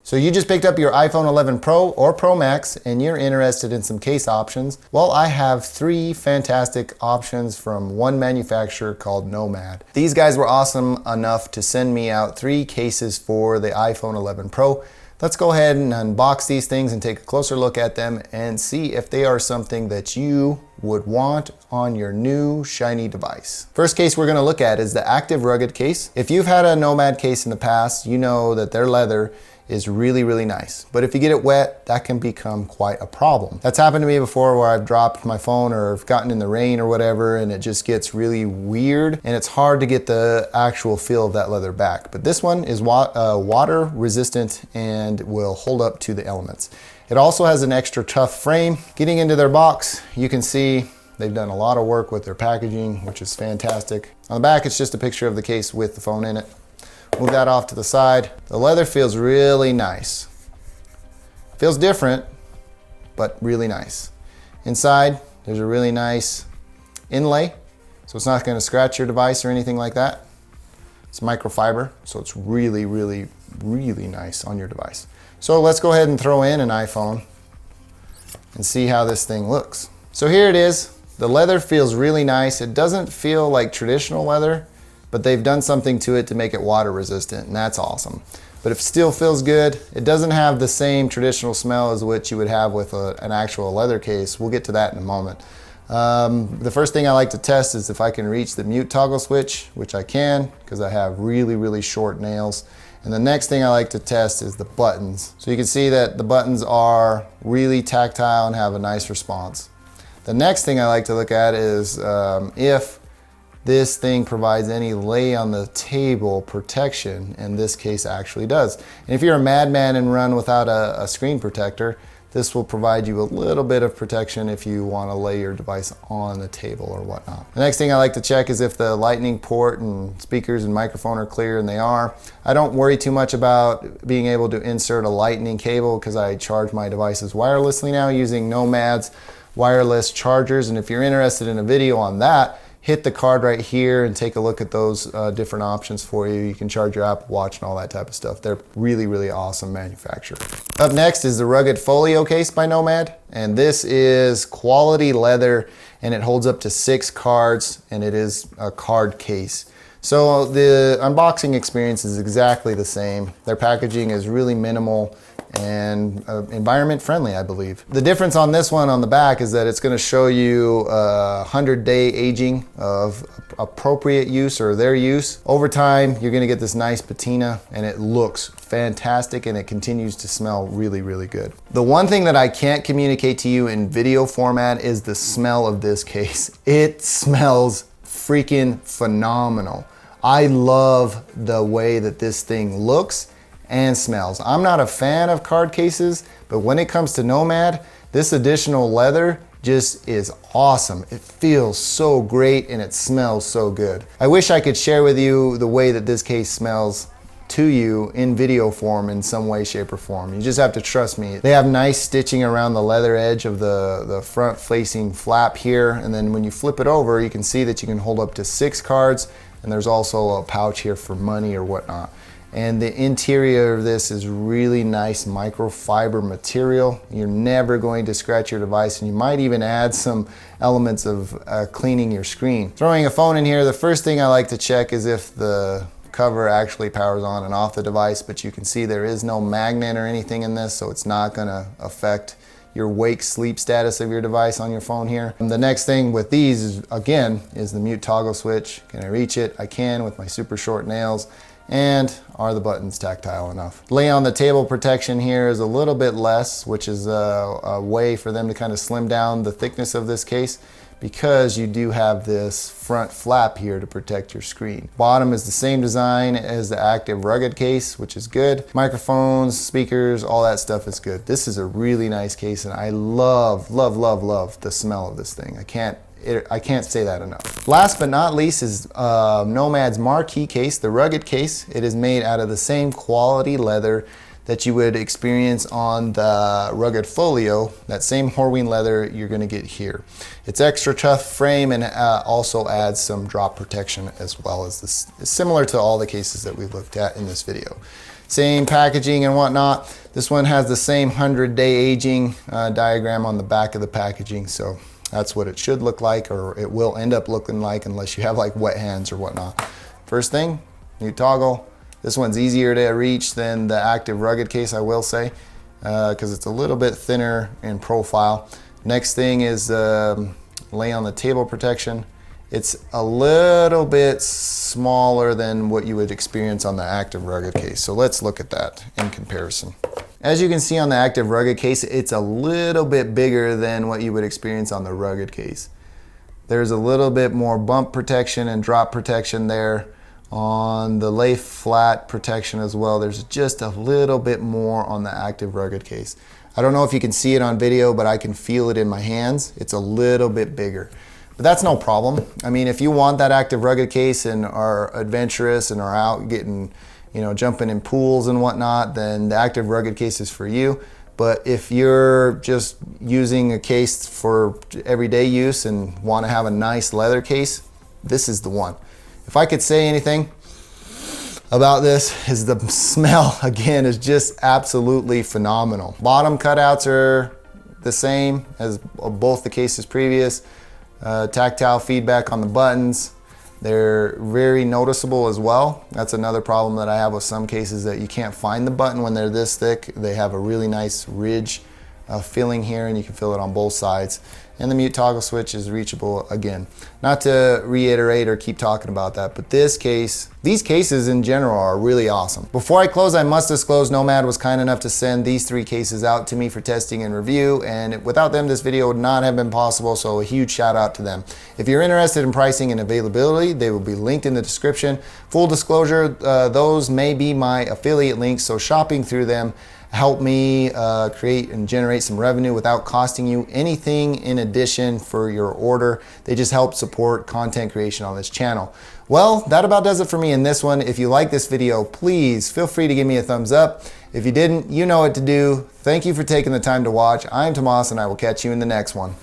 So you just picked up your iPhone 11 Pro or Pro Max and you're interested in some case options. Well, I have 3 fantastic options from one manufacturer called Nomad. These guys were awesome enough to send me out 3 cases for the iPhone 11 Pro. Let's go ahead and unbox these things and take a closer look at them and see if they are something that you would want on your new shiny device. First case we're gonna look at is the Active Rugged case. If you've had a Nomad case in the past, you know that their leather is really, really nice. But if you get it wet, that can become quite a problem. That's happened to me before where I've dropped my phone or I've gotten in the rain or whatever and it just gets really weird and it's hard to get the actual feel of that leather back. But this one is water resistant and will hold up to the elements. It also has an extra tough frame. Getting into their box, you can see they've done a lot of work with their packaging, which is fantastic. On the back, it's just a picture of the case with the phone in it. Move that off to the side. The leather feels really nice. Feels different, but really nice. Inside, there's a really nice inlay, so it's not going to scratch your device or anything like that. It's microfiber, so it's really, really, really nice on your device. So let's go ahead and throw in an iPhone and see how this thing looks. So here it is. The leather feels really nice. It doesn't feel like traditional leather, but they've done something to it to make it water resistant, and that's awesome. But it still feels good. It doesn't have the same traditional smell as what you would have with an actual leather case. We'll get to that in a moment. The first thing I like to test is if I can reach the mute toggle switch, which I can because I have really, really short nails. And the next thing I like to test is the buttons. So you can see that the buttons are really tactile and have a nice response. The next thing I like to look at is if this thing provides any lay on the table protection, and this case actually does. And if you're a madman and run without a screen protector, this will provide you a little bit of protection if you want to lay your device on the table or whatnot. The next thing I like to check is if the lightning port and speakers and microphone are clear, and they are. I don't worry too much about being able to insert a lightning cable because I charge my devices wirelessly now using Nomad's wireless chargers, and if you're interested in a video on that, hit the card right here and take a look at those different options for you. You can charge your Apple Watch and all that type of stuff. They're really, really awesome manufacturer. Up next is the Rugged Folio case by Nomad. And this is quality leather and it holds up to 6 cards and it is a card case. So the unboxing experience is exactly the same. Their packaging is really minimal and environment friendly, I believe. The difference on this one on the back is that it's going to show you 100-day aging of appropriate use or their use. Over time, you're going to get this nice patina and it looks fantastic and it continues to smell really, really good. The one thing that I can't communicate to you in video format is the smell of this case. It smells freaking phenomenal. I love the way that this thing looks and smells. I'm not a fan of card cases, but when it comes to Nomad, this additional leather just is awesome. It feels so great and it smells so good. I wish I could share with you the way that this case smells to you in video form in some way, shape, or form. You just have to trust me. They have nice stitching around the leather edge of the front facing flap here, and then when you flip it over, you can see that you can hold up to 6 cards, and there's also a pouch here for money or whatnot. And the interior of this is really nice microfiber material. You're never going to scratch your device, and you might even add some elements of cleaning your screen. Throwing a phone in here, the first thing I like to check is if the cover actually powers on and off the device, but you can see there is no magnet or anything in this, so it's not gonna affect your wake sleep status of your device on your phone here. And the next thing with these is, again, is the mute toggle switch. Can I reach it? I can with my super short nails. And are the buttons tactile enough? Lay on the table protection here is a little bit less, which is a way for them to kind of slim down the thickness of this case because you do have this front flap here to protect your screen. Bottom is the same design as the Active Rugged case, which is good. Microphones, speakers, all that stuff is good. This is a really nice case and I love, love, love, love the smell of this thing. I can't say that enough. Last but not least is Nomad's marquee case, the Rugged case. It is made out of the same quality leather that you would experience on the Rugged Folio, that same Horween leather you're gonna get here. It's extra tough frame and also adds some drop protection as well as this. It's similar to all the cases that we've looked at in this video. Same packaging and whatnot. This one has the same 100-day aging diagram on the back of the packaging, so that's what it should look like, or it will end up looking like, unless you have like wet hands or whatnot. First thing, new toggle. This one's easier to reach than the active rugged case, I will say, because it's a little bit thinner in profile. Next thing is lay on the table protection. It's a little bit smaller than what you would experience on the active rugged case. So let's look at that in comparison. As you can see on the active rugged case, it's a little bit bigger than what you would experience on the rugged case. There's a little bit more bump protection and drop protection there. On the lay flat protection as well, there's just a little bit more on the active rugged case. I don't know if you can see it on video, but I can feel it in my hands. It's a little bit bigger. But that's no problem. I mean, if you want that active rugged case and are adventurous and are out getting, jumping in pools and whatnot, then the active rugged case is for you. But if you're just using a case for everyday use and want to have a nice leather case, this is the one. If I could say anything about this, is the smell, again, is just absolutely phenomenal. Bottom cutouts are the same as both the cases previous. Tactile feedback on the buttons. They're very noticeable as well. That's another problem that I have with some cases, that you can't find the button when they're this thick. They have a really nice ridge filling here, and you can feel it on both sides. And the mute toggle switch is reachable again. Not to reiterate or keep talking about that, but these cases in general are really awesome. Before I close, I must disclose Nomad was kind enough to send these 3 cases out to me for testing and review, and without them this video would not have been possible, so a huge shout out to them. If you're interested in pricing and availability, they will be linked in the description. Full disclosure, those may be my affiliate links, so shopping through them help me create and generate some revenue without costing you anything in addition for your order. They just help support content creation on this channel. Well, that about does it for me in this one. If you like this video, please feel free to give me a thumbs up. If you didn't, you know what to do. Thank you for taking the time to watch. I'm Tomas, and I will catch you in the next one.